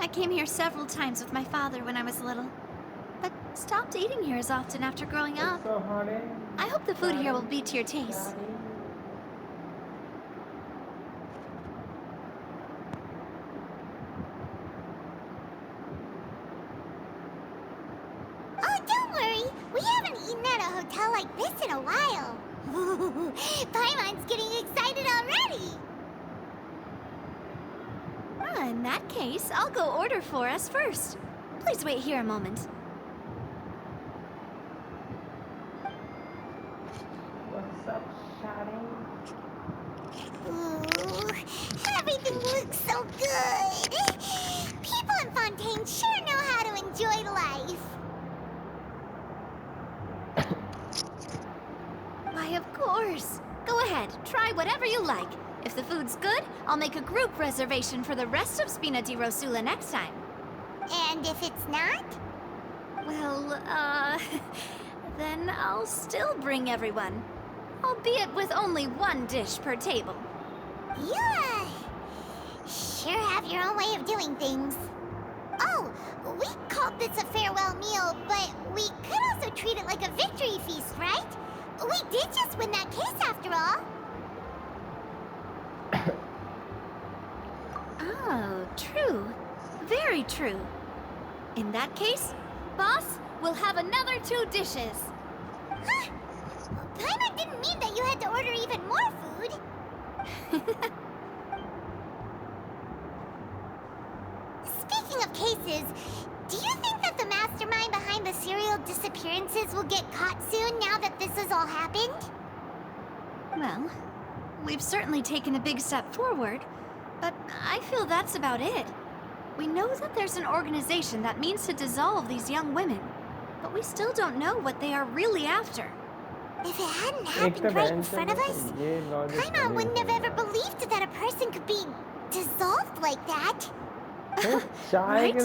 I came here several times with my father when I was little, but stopped eating here as often after growing up. I hope the food here will be to your taste. Oh, don't worry. We haven't eaten at a hotel like this in a while. Paimon's getting excited already. In that case, I'll go order for us first. Please wait here a moment. What's up, Shadi? Ooh, everything looks so good. People in Fontaine sure know how to enjoy life. Why, of course. Go ahead, try whatever you like. If the food's good, I'll make a group reservation for the rest of Spina di Rosula next time. And if it's not? Well, then I'll still bring everyone. Albeit with only one dish per table. You, sure have your own way of doing things. Oh, we called this a farewell meal, but we could also treat it like a victory feast, right? We did just win that case after all. Oh, true. Very true. In that case, boss, we'll have another 2 dishes. Huh? Paimon didn't mean that you had to order even more food. Speaking of cases, do you think that the mastermind behind the serial disappearances will get caught soon now that this has all happened? Well, we've certainly taken a big step forward, but I feel that's about it. We know that there's an organization that means to dissolve these young women, but we still don't know what they are really after. If it hadn't happened right in front of us, Paimon wouldn't have ever believed that a person could be dissolved like that. Right?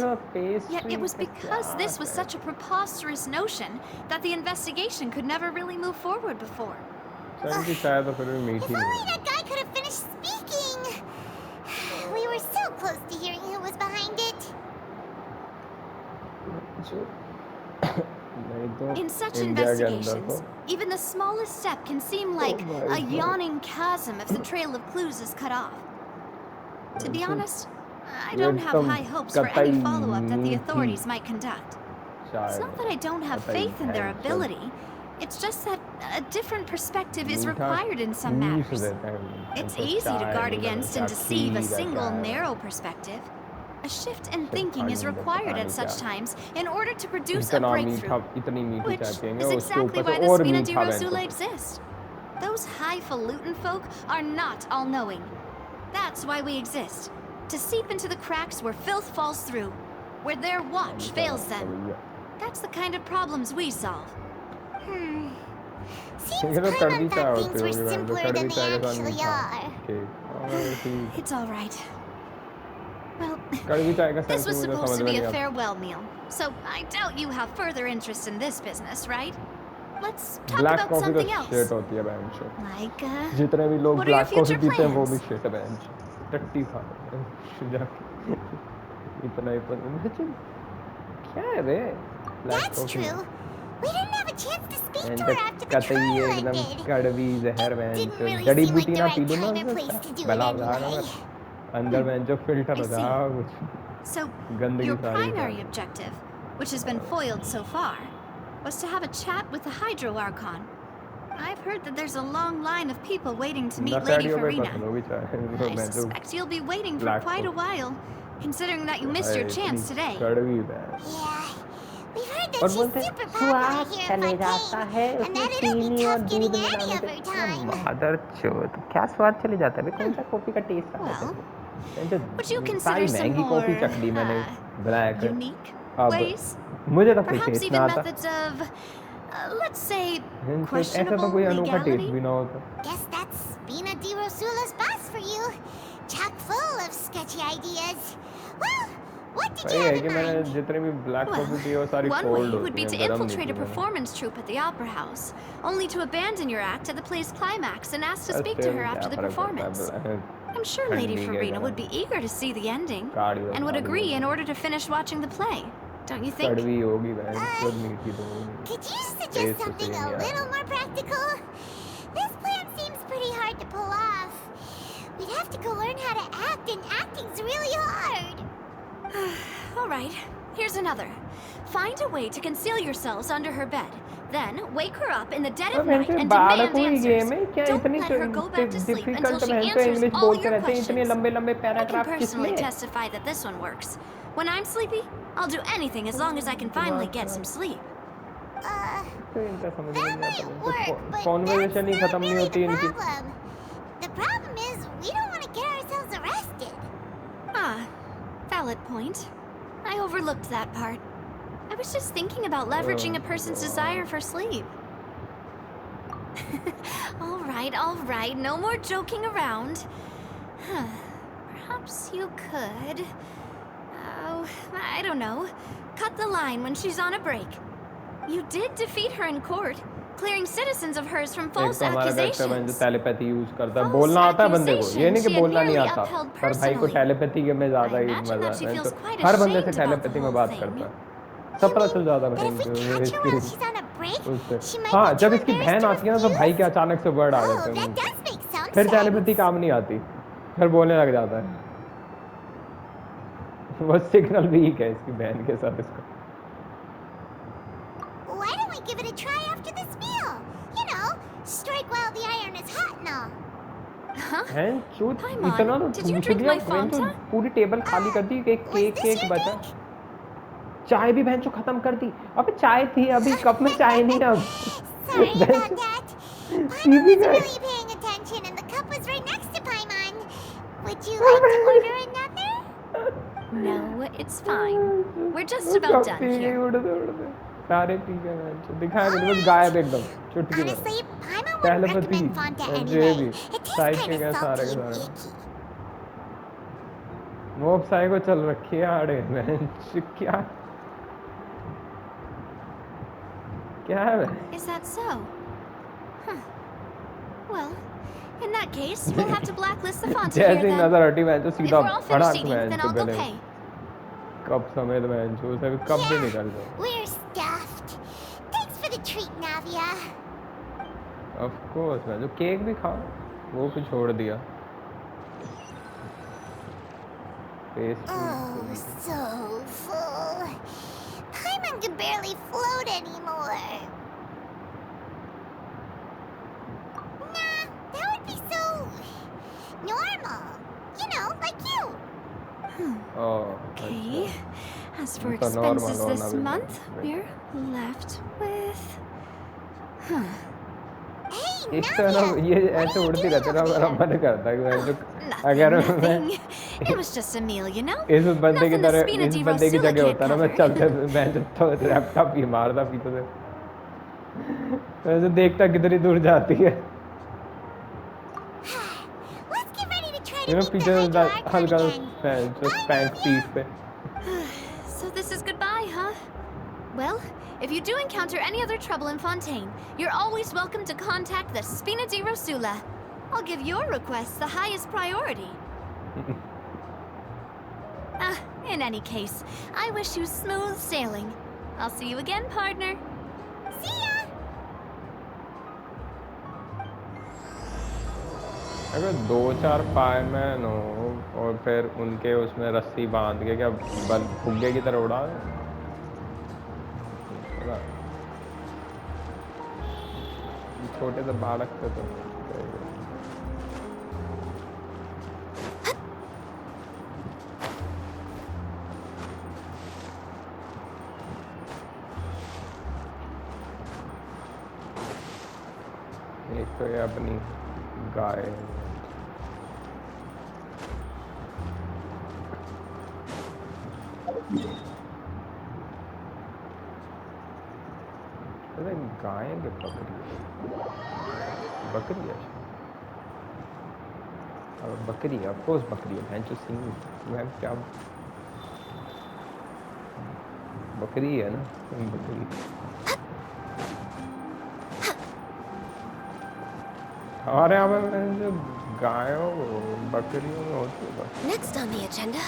Yet it was because this was such a preposterous notion that the investigation could never really move forward before. If only that guy could have finished speaking. We were so close to hearing who was behind it. In such investigations, even the smallest step can seem like a yawning chasm if the trail of clues is cut off. To be honest, I don't have high hopes for any follow-up that the authorities might conduct. It's not that I don't have faith in their ability. It's just that a different perspective is required in some matters. It's easy to guard against and deceive a single narrow perspective. A shift in thinking is required at such times in order to produce a breakthrough, which is exactly why the Spina di Rosula exists. Those highfalutin folk are not all-knowing. That's why we exist. To seep into the cracks where filth falls through, where their watch fails them. That's the kind of problems we solve. Seems Paimon thought things were simpler than they actually are. It's all right. Well, this was supposed to be a farewell meal, so I doubt you have further interest in this business, right? Let's talk about something else. Like, what are your future plans? That's true. We didn't have a chance to speak to her after the trial ended. It didn't really seem like the right time or place to do it anyway. I see. So, your primary objective, which has been foiled so far, was to have a chat with the Hydro Archon. I've heard that there's a long line of people waiting to meet Lady Farina. I suspect you'll be waiting for quite a while, considering that you missed your chance today. Yeah, we've heard that she's super popular here in Fontaine, and that it'll be tough getting any of her time. Well, would you consider some more unique ways? Perhaps even methods of, let's say, questionable legality? Guess that's Spina di Rosula's boss for you. Chock full of sketchy ideas. Well, what did you have in mind? Well, one way would be to infiltrate a performance troupe at the Opera House, only to abandon your act at the play's climax and ask to speak to her after the performance. I'm sure Lady Farina would be eager to see the ending and would agree in order to finish watching the play. Don't you think? Could you suggest something a little more practical? This plan seems pretty hard to pull off. We'd have to go learn how to act, and acting's really hard. All right, here's another. Find a way to conceal yourselves under her bed. Then wake her up in the dead of night and demand answers. Don't let her go back to sleep until she answers all your questions. I can personally testify that this one works. When I'm sleepy, I'll do anything as long as I can finally get some sleep. That might work, but that's not really the problem. The problem is we don't want to get ourselves arrested. Ah, valid point. I overlooked that part. I was just thinking about leveraging a person's desire for sleep. All right, no more joking around. Perhaps you could... Oh, I don't know. Cut the line when she's on a break. You did defeat her in court, clearing citizens of hers from false accusations. telepathy use करता है बोलना आता है बंदे को ये नहीं कि बोलना नहीं आता पर भाई को telepathy में ज़्यादा ही मजा है तो हर बंदे से telepathy में बात करता है सब पता चल जाता है हाँ जब इसकी बहन आती है ना तो भाई के अचानक से वर्ड आ जाते हैं फिर telepathy काम नहीं आती फिर बोलने लग जाता है वो सिग्नल वीक है इसकी बहन के साथ इसका Why don't we give it a try after this meal? You know, strike while the iron is hot and all. Huh? इतना did you drink my Fanta? पूरी टेबल खाली कर दी एक केक बचा चाय भी बहन जो खत्म कर दी अबे चाय थी अभी कप में चाय नहीं अब Sorry about that. Paimon was really paying attention and the cup was right next to Paimon. Would you like to order another? No, it's fine. We're just about done here. सारे P गए मैं दिखाया नहीं बस गायब एकदम चुटकी में Honestly, Paimon पहले wouldn't पति recommend Fanta जो anyway. भी It tastes साइड के kind गए of सारे salty के and सारे icky. वो अब साइको चल रखी है आड़े मैं क्या है Is that so? Huh. Well, in that case, we'll have to blacklist the Fanta here जैसे then. नजर हटी मैं तो If सीधा we're all फड़ा finished eating, then I'll go pay. कब समेत मैं जो से कब भी निकल जाए We're stuffed. Thanks for the treat, Navia. Of course मैं जो केक भी खा वो भी छोड़ दिया Oh, so full. Paimon can barely float anymore. Nah, that would be so normal. You know, like you. oh Okay. As for तो normal expenses होना this भी month, we're left with... Huh. Hey, इस तरह Navia, ये what ऐसे are you उड़ती doing रहती है ना over मेरा there? मन करता है कि मैं जो Nothing, अगर मैं nothing. It was just a meal, you know? इस बंदे की Nothing the तरह Spina इस di बंदे की Rosula जगह can't होता ना मैं cover. चलते मैं जब तो रैपटॉप ही मारता पीछे से मैं जो देखता कितनी दूर जाती है Let's get ready to try you to know beat पीछे the से Hydra Archon हल्का again. जो स्पैंक पीस पे So this is goodbye, huh? Well, if you do encounter any other trouble in Fontaine, you're always welcome to contact the Spina di Rosula. I'll give your requests the highest priority. In any case, I wish you smooth sailing. I'll see you again, partner. See ya! अगर 2-4 fireman हो और फिर उनके उसमें रस्सी बांध के क्या फुग्गे की तरह उड़ा दे छोटे से बालक थे तो एक तो ये अपनी गाय अरे गाय के बकरी है अब बकरी है ऑफ कोर्स बकरी है भैंस सिंह मैं क्या बकरी है ना बकरी हमारे यहाँ पे जो गायों बकरियों में होती है बस। Next on the agenda.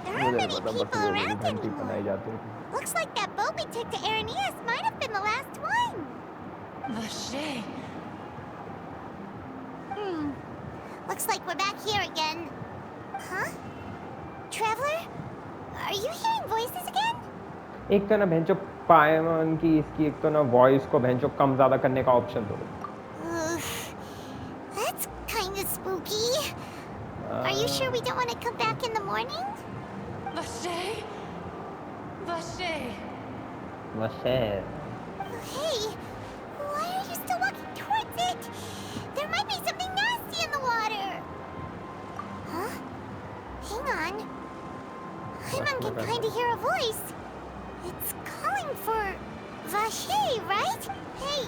There मुझे aren't नहीं many पता people बकरियों को भी around घंटी बनाई anymore. जाती है। Looks like that boat we took to Aranias might have been the last one. Vache. Looks like we're back here again. Huh? Traveler? Are you hearing voices again? एक तो ना भैंचो पायमन की इसकी एक तो ना वॉइस को भैंचो कम ज़्यादा करने का ऑप्शन दो। That's kind of spooky. Are you sure we don't want to come back in the morning? Vache. Vache. Vache. Hey, why are you still walking towards it? There might be something nasty in the water. Huh? Hang on. I can kind of hear a voice. It's calling for Vache, right? Hey,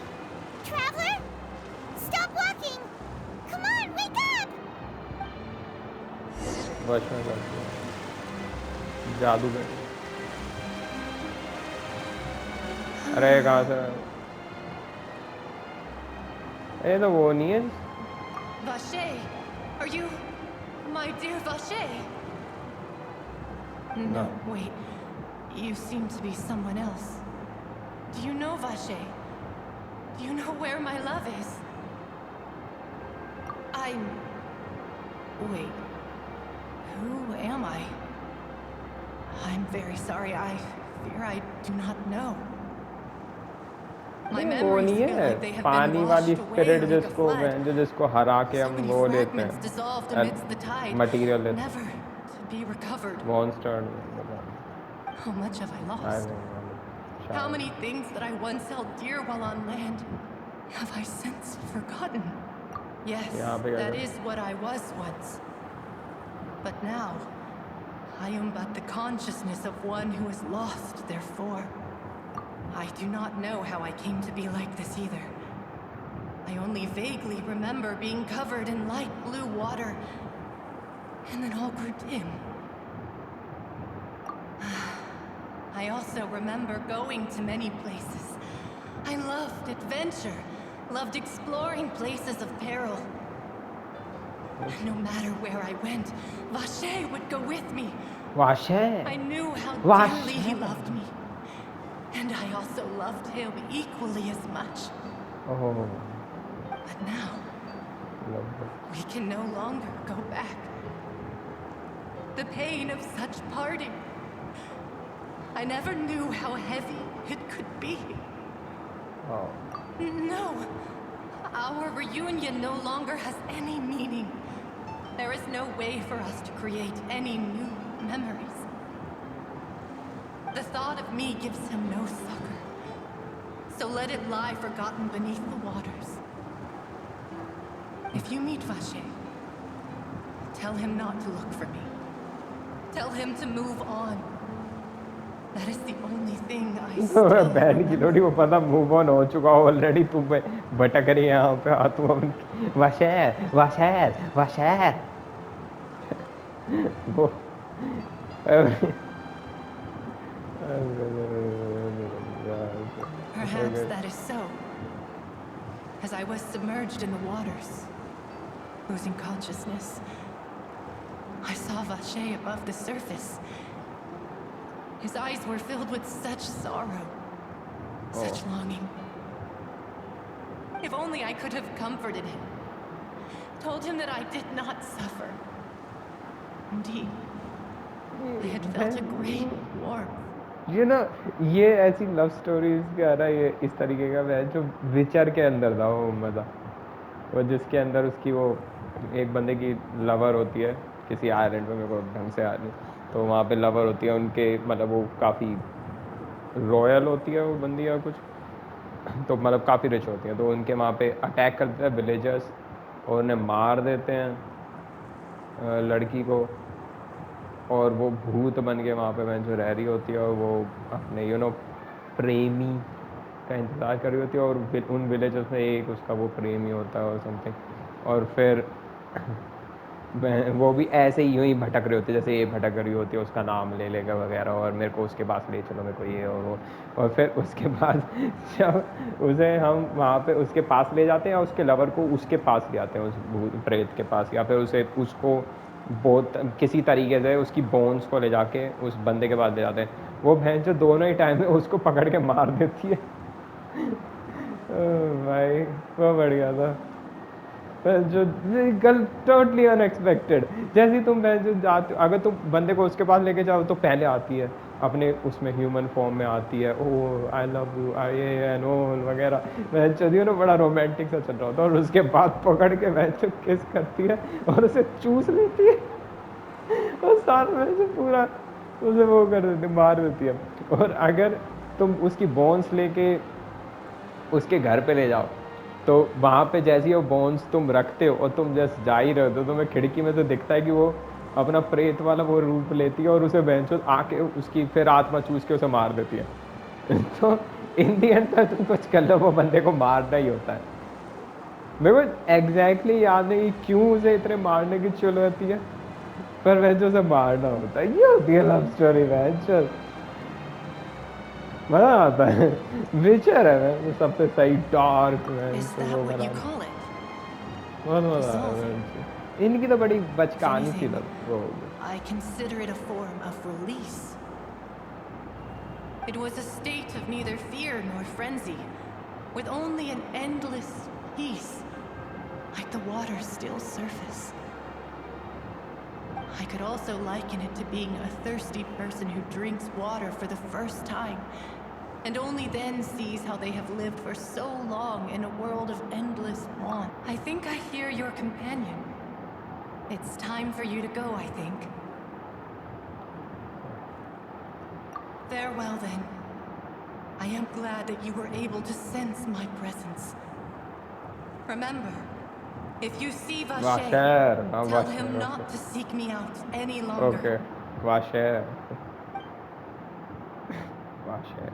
traveler, stop walking. Come on, wake up. जादूगर। अरे कहाँ से? ये तो वो नहीं है। Vache, are you my dear Vache? No, wait. You seem to be someone else. Do you know Vache? Do you know where my love is? Wait. Who am I? I'm very sorry. I fear I do not know. My memories feel like they have been washed away like a flood. जिसको हरा के So हम many वो लेते fragments dissolved amidst the tide, material लेते never to be recovered. Monster How much have I lost? How many things that I once held dear while on land have I since forgotten? Yes, that is what I was once. But now, I am but the consciousness of one who is lost, therefore. I do not know how I came to be like this either. I only vaguely remember being covered in light blue water, and then all grew dim. I also remember going to many places. I loved adventure, loved exploring places of peril. And no matter where I went, Vache would go with me. Vache. I knew how dearly he loved me. And I also loved him equally as much. Oh. But now, we can no longer go back. The pain of such parting. I never knew how heavy it could be. Oh. No. Our reunion no longer has any meaning. There is no way for us to create any new memories. The thought of me gives him no succor. So let it lie forgotten beneath the waters. If you meet Vache, tell him not to look for me. Tell him to move on. That is the only thing I still बहन की लोड़ी वो पता move on हो चुका already तू भटक रही है यहाँ पे तू वाशेर वो Perhaps that is so. As I was submerged in the waters, losing consciousness, I saw Vache above the surface. His eyes were filled with such sorrow, such longing. If only I could have comforted him, told him that I did not suffer. Indeed, I had felt a great warmth. You know, ये ऐसी love stories का ना ये इस तरीके का है जो विचर के अंदर था वो मज़ा वो जिसके अंदर उसकी वो एक बंदे की लवर होती है किसी आइलैंड में मेरे को ढंग से आ नहीं तो वहाँ पे लवर होती है उनके मतलब वो काफ़ी रॉयल होती है वो बंदी या कुछ तो मतलब काफ़ी रिच होती है तो उनके वहाँ पे अटैक करते हैं विलेजर्स और उन्हें मार देते हैं लड़की को और वो भूत बन के वहाँ पे मैं जो रह रही होती है और वो अपने प्रेमी का इंतज़ार कर रही होती है और उन विलेजर्स में एक उसका वो प्रेमी होता है और समथिंग और फिर वो भी ऐसे ही यूं ही भटक रहे होते जैसे ये भटक रही होती है, उसका नाम ले लेगा वगैरह, और मेरे को उसके पास ले चलो, मेरे को ये और वो। और फिर उसके बाद जब उसे हम वहाँ पे उसके पास ले जाते हैं या उसके लवर को उसके पास ले आते हैं, उस भूत प्रेत के पास, या फिर उसे उसको बहुत किसी तरीके से उसकी बोन्स को ले जाके उस बंदे के पास ले जाते हैं। वो भैंस जो दोनों ही टाइम में उसको पकड़ के मार देती है। ओह भाई वो बढ़िया था। पर जो गल टोटली अनएक्सपेक्टेड, जैसे ही तुम जो जाते, अगर तुम बंदे को उसके पास लेके जाओ तो पहले आती है अपने उसमें ह्यूमन फॉर्म में आती है, oh I love you I and all वगैरह, मैं चलिए ना बड़ा रोमांटिक सा चल रहा होता है, और उसके बाद पकड़ के मैं किस करती है और उसे चूस लेती है और साथ में से पूरा उसे वो कर देती, मार देती है। और अगर तुम उसकी बोन्स लेके उसके घर पे ले जाओ तो वहाँ पे जैसे ही वो बोन्स तुम रखते हो और तुम जैसे जा ही रहे हो तो तुम्हें खिड़की में से दिखता है कि वो अपना प्रेत वाला वो रूप लेती है और उसे बेंचो आके उसकी फिर आत्मा चूस के उसे मार देती है। तो इन दी एंड तक तुम कुछ कर लो, वो बंदे को मारना ही होता है। मेरे को एग्जैक्टली याद नहीं कि क्यों उसे इतने मारने की चुल रहती है, पर बेंचो उसे मारना होता है। ये होती है लव स्टोरी बेंचो, मजा आता है। विचर है वो सबसे सही डार्क वो बना, बहुत मजा आता है। इनकी तो बड़ी बचकानी सी वो I consider it a form of release. It was a state of neither fear nor frenzy, with only an endless peace, like the water's still surface. I could also liken it to being a thirsty person who drinks water for the first time, and only then sees how they have lived for so long in a world of endless want. I think I hear your companion. It's time for you to go, I think. Farewell, then. I am glad that you were able to sense my presence. Remember, if you see Vasher, tell him not to seek me out any longer. Okay, Vasher. Vasher.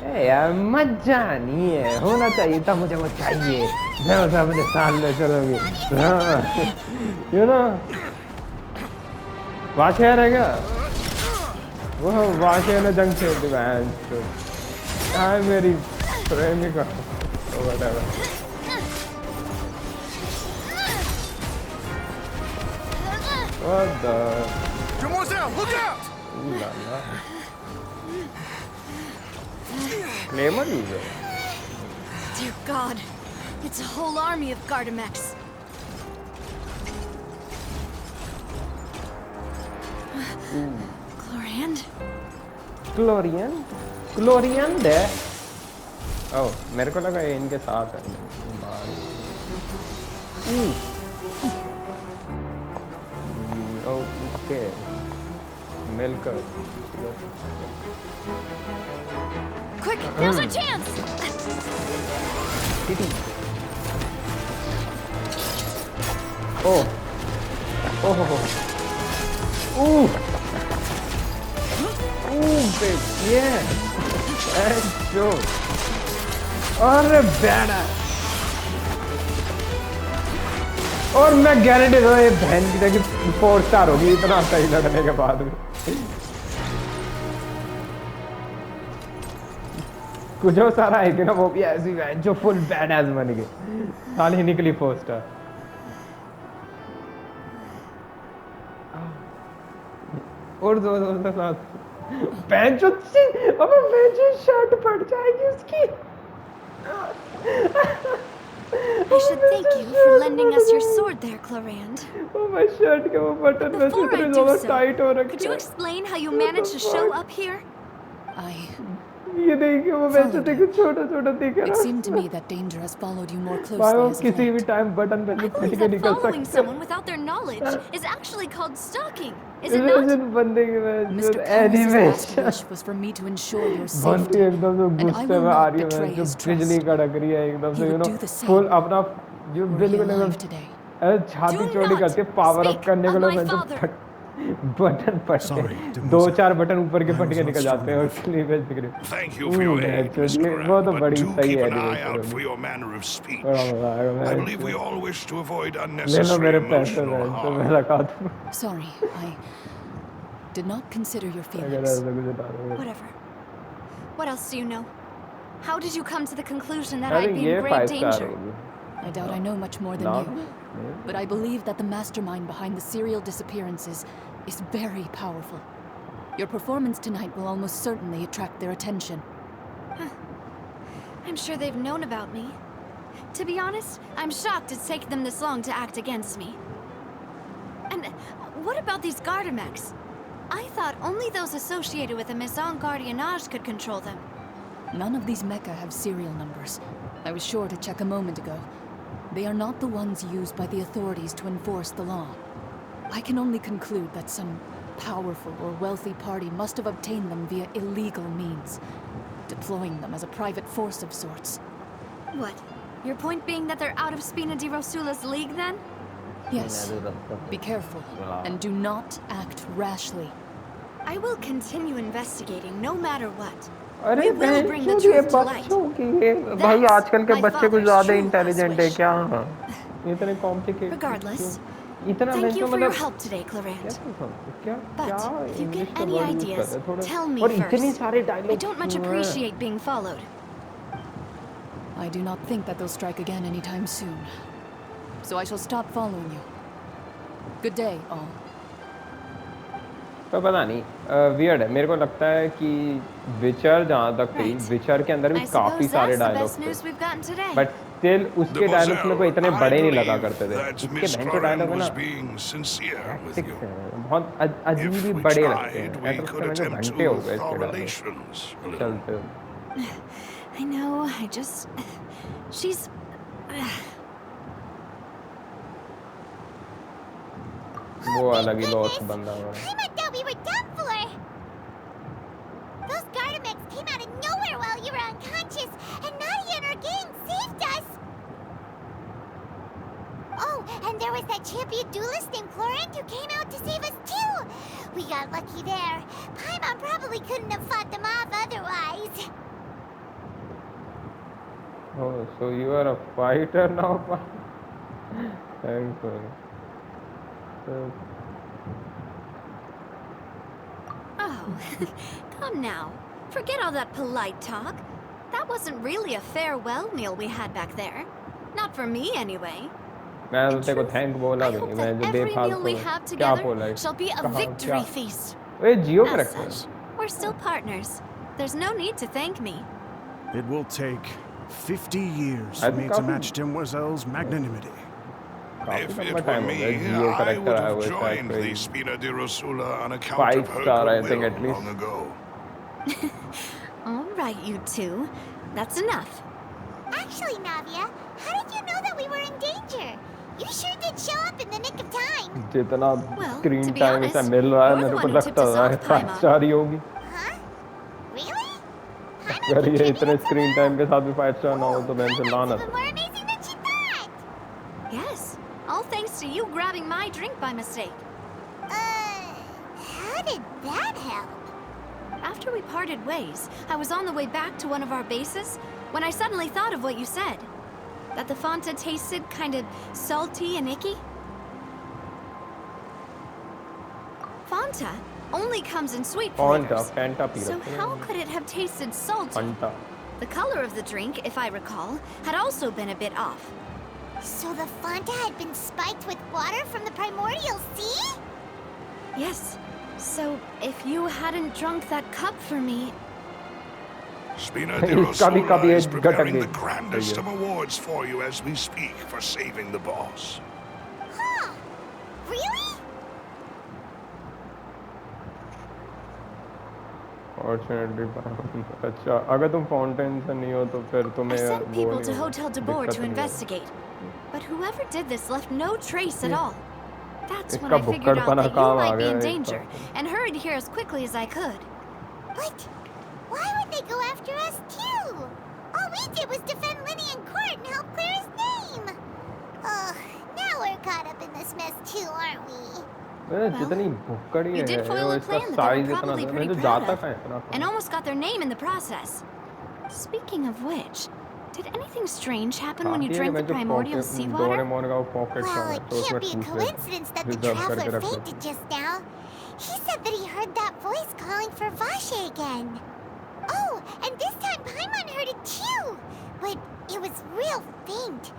यार मजा नहीं है, होना चाहिए था, मुझे वो चाहिए जरा सा अपने साथ ले चलोगे, यू नो वाशेर है क्या वो, वाशेर ने जंग खेल दी बहन हाय मेरी प्रेमिका whatever. What the? Mademoiselle, look out! Ooh la la. Claymore user. Dear God, it's a whole army of Gardamex. Gloriand? Gloriand है? ओह, मेरे को लगा ये इनके साथ है। ओके, मिलकर। Quick, now's our chance! Oh. Oh. Ooh. Ooh, babe. Yeah. That's true. अरे बैडा। और मैं गारंटी दो ये बहन की जगह 4 स्टार होगी इतना सही लड़ने के बाद में। कुछ और सारा है कि ना वो भी ऐसी है जो फुल बैडएस बन गई, साली ही निकली 4 स्टार। और दो साथ बेंच अच्छी, अबे बेंच शर्ट फट जाएगी उसकी। I should thank you for lending us your sword there, Gloriand. Oh my shirt के वो बटन में Before I इतने do ज़्यादा so, टाइट हो रखे। could you explain how you managed to show up here? ये देखिए वो बेंच देखो छोटा-छोटा दिख रहा है। It seemed to me that danger has followed you more closely भाई वो as of किसी भी late. टाइम बटन पे I से believe के that निकल following सकते someone without their knowledge is actually called stalking, is it not? हैं। बंदे की Mr. Callus's last animation wish was for me to ensure your बंदी safety, एकदम से and I गुस्से will में आ not रही है, betray जो his बिजली trust. कड़क रही है एकदम He से, you would no do the same full अपना जो were he बिल्कुल alive एकदम today. छाती Do चौड़ी not करके पावर अप speak करने of के लिए my मैं जो father. बटन फट Sorry, के Demoiselle. 2-4 बटन ऊपर के I फट was के not निकल strong जाते हैं और enough. क्लीवेज दिख रही Thank you for your aid, Miss वो Curran, तो but बड़ी do सही keep an eye animation out होगी। for your manner of speech. बड़ा मजा आएगा I मैं believe we all wish to avoid ले लो unnecessary मेरे पैसे emotional मैं तो मैं harm. लगा दूँ Sorry, I did not consider your अगर feelings. ऐसा कुछ डालूंगा Whatever. What else do you know? How did you come to the conclusion that I I'd think be in ये grave 5 स्टार danger? होगी I doubt I know much more than ना you, but I believe that the mastermind behind the serial disappearances is very powerful. Your performance tonight will almost certainly attract their attention. I'm sure they've known about me. To be honest, I'm shocked it's taken them this long to act against me. And what about these Gardamex? I thought only those associated with the Maison Gardiennage could control them. None of these mecha have serial numbers. I was sure to check a moment ago. They are not the ones used by the authorities to enforce the law. I can only conclude that some powerful or wealthy party must have obtained them via illegal means, deploying them as a private force of sorts. What? Your point being that they're out of Spina di Rosula's league then? Yes. Be careful, and do not act rashly. I will continue investigating no matter what. अरे We will bring the बहन ये truth to light. बच्चों की ये भाई That's आजकल के my बच्चे कुछ father's ज्यादा true इंटेलिजेंट है wish. क्या इतने कॉम्प्लिकेटेड Regardless, इतना thank you बहन for your मतलब help today, Clarant. क्या But क्या if you इंग्लिश get का any वर्ड यूज ideas, करते हैं थोड़ा tell me और इतनी first. सारे I dialogue don't much appreciate being followed. I do not think that they'll strike again anytime soon. So I shall stop following you. Good day, all. तो पता नहीं weird है मेरे को लगता है कि विचर जहाँ तक थी Right. विचर के अंदर भी I काफी suppose सारे that's the डायलॉग best थे news we've gotten today. But still उसके डायलॉग्स मेरे को इतने Demoiselle, बड़े I नहीं लगा believe करते थे that इसके Miss बहन के डायलॉग Curran है was ना being sincere with tactics you. हैं बहुत अजीब If ही we बड़े लगते tried, हैं we ऐसा could लगता है जो attempt घंटे हो to गए thaw इसके डायलॉग relations a little. चलते I know, I just... She's... वो अलग ही लॉस Goodness, बंदा हुआ I thought we were done for. Those Gardamex came out of nowhere while you were unconscious, and Nadia and her gang saved us. Oh, and there was that champion duelist named Florent who came out to save us too. We got lucky there. Paimon probably couldn't have fought them off otherwise. Oh, so you are a fighter now? Thanks for Oh, come now. Forget all that polite talk. That wasn't really a farewell meal we had back there. Not for me, anyway. मैं तो In तेरे को truth, thank बोला I भी hope नहीं मैं that जो every meal we बेफालतू have क्या together बोला shall be a कहाँ victory क्या feast. ओए जियो As character such, we're still partners. There's no need to thank me. It will take 50 years I for me think to I'll- match Demoiselle's magnanimity. काफी If लंबा it were time हो me, गया जियो I character would आया have हुआ है शायद joined the कोई Spina di Rosula on account 5 of her star I think goodwill at least long ago. All right, you two. That's enough. Actually, Navia, how did you know that we were in danger? You sure did show up in the nick of time. जितना Well, screen to be time honest, इसे मिल रहा है you're the मेरे को one who लगता tipped us है off, 5 Paimon. Star ही होगी Huh? Really? Paimon अगर ये इतने contributed स्क्रीन somehow? टाइम के साथ भी 5 स्टार ना हो तो मैं इनसे Paimon's लानत even more amazing than she thought. Yes, all thanks to you grabbing my drink by mistake. How did that help? After we parted ways, I was on the way back to one of our bases when I suddenly thought of what you said. That the Fanta tasted kind of salty and icky. Fanta only comes in sweet Fanta flavors. Fanta P So रखते हैं how could it have tasted salty? Fanta The color of the drink, if I recall, had also been a bit off. So the Fanta had been spiked with water from the primordial sea? Yes. So if you hadn't drunk that cup for me, Spina di इसका भी Rosula कभी is एक गटक preparing the गई grandest of awards for you as we speak for saving the boss. Huh. Really? Fortunately अच्छा अगर तुम fountain से नहीं हो तो फिर I तुम्हें sent वो people नहीं to होगा, Hotel de Boer दिक्कत to नहीं होगी। investigate. But whoever did this left no trace at all. That's when इसका I figured out भुक्कड़पना that you काम आ might be गया in एक danger bar. and hurried here as quickly as I could. What? Why would they go after us too? All we did was defend Lenny in court and help clear his name. Ugh, now we're caught up in this mess too, aren't we? जितनी भुक्कड़ी You did है foil और a इसका plan that they were size इतना probably मैं pretty तो proud जाता of, कहाँ है इतना and almost got their name in the process. Speaking of which, did anything strange happen when you काफी है कि drank the मैं जो primordial seawater? डोरेमोन का वो पॉकेट था Well, मैं it तो उसमें can't be a ठूस लेता coincidence that the reserve traveler करके रख fainted लेता just now. He said that he heard that voice calling for Vashe again. Oh, and this time Paimon heard it too, but it was real faint.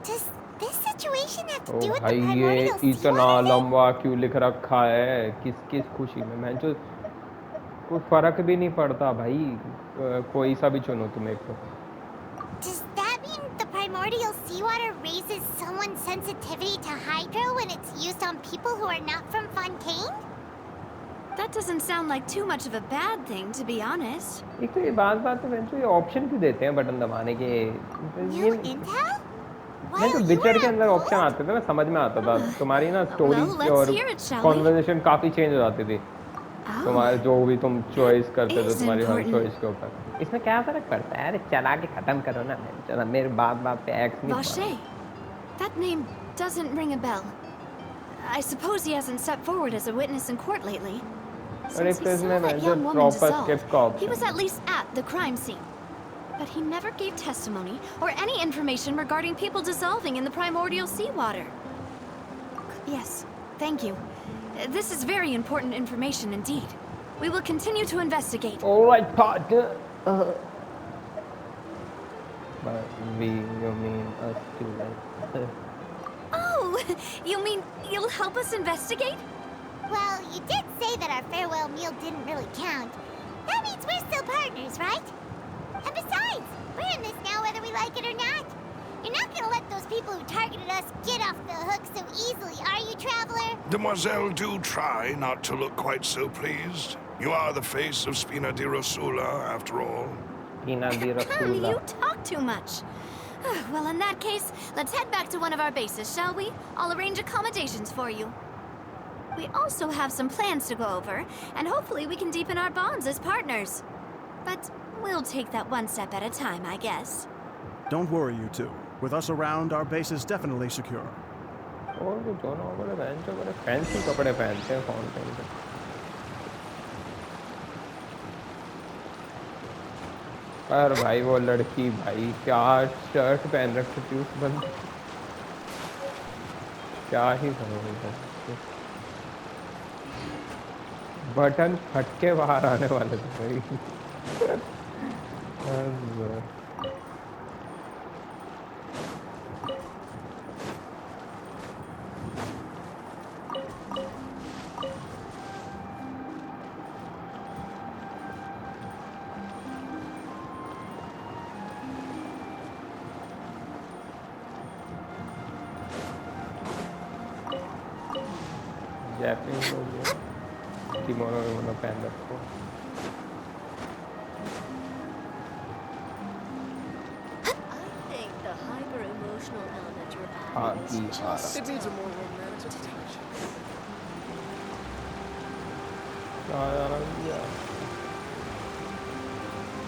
Does this situation have to O do with the भाई ये primordial इतना seawater thing? लंबा क्यों लिख रखा है किस किस खुशी में मैं जो कोई फर्क भी नहीं पड़ता भाई कोई सा भी चुनो तुम एक तो Does that mean the primordial seawater raises someone's sensitivity to hydro when it's used on people who are not from Fontaine? That doesn't sound like too much of a bad thing, to be honest. एक तो ये बात पे मैं तो ये option क्यों देते हैं बटन दबाने के New ये intel? मैं तो While you विचर were के out अंदर ऑप्शन cold? आते थे ना समझ में आता था तुम्हारी ना स्टोरी Well, let's और hear it, shall we? Conversation काफी चेंज हो जाती थी तुम्हारे Oh, जो भी तुम चॉइस करते थे is तुम्हारी हर important. चॉइस के ऊपर इसमें क्या फर्क पड़ता है अरे चला के खत्म करो ना चला मेरे बात पे एक्स नहीं Vashe. That name doesn't ring a bell. I suppose he hasn't stepped forward as a witness in court lately. अरे Since he फिर saw मैं that जो young woman proper dissolve, skip का he was option at least at the crime scene. But he never gave testimony or any information regarding people dissolving in the primordial seawater. Yes, thank you. This is very important information indeed. We will continue to investigate. Alright, partner. But you mean us too, right? Oh, you mean you'll help us investigate? Well, you did say that our farewell meal didn't really count. That means we're still partners, right? And besides, we're in this now whether we like it or not. You're not gonna let those people who targeted us get off the hook so easily, are you, Traveler? Demoiselle, do try not to look quite so pleased. You are the face of Spina di Rosula, after all. Spina di Rosula. You talk too much. Well, in that case, let's head back to one of our bases, shall we? I'll arrange accommodations for you. We also have some plans to go over, and hopefully we can deepen our bonds as partners. But we'll take that one step at a time, I guess. Don't worry, you two. With us around, our base is definitely secure. और वो दोनों बड़े fancy कपड़े पहनते हैं fountain पे पर भाई वो लड़की भाई क्या शर्ट पहन रखी थी उस बंदे क्या ही समझ बटन फट के बाहर आने वाले थे भाई जैपनीज हो गया किमोनो विमोनो पहन रखो It needs a more romantic touch. Yeah.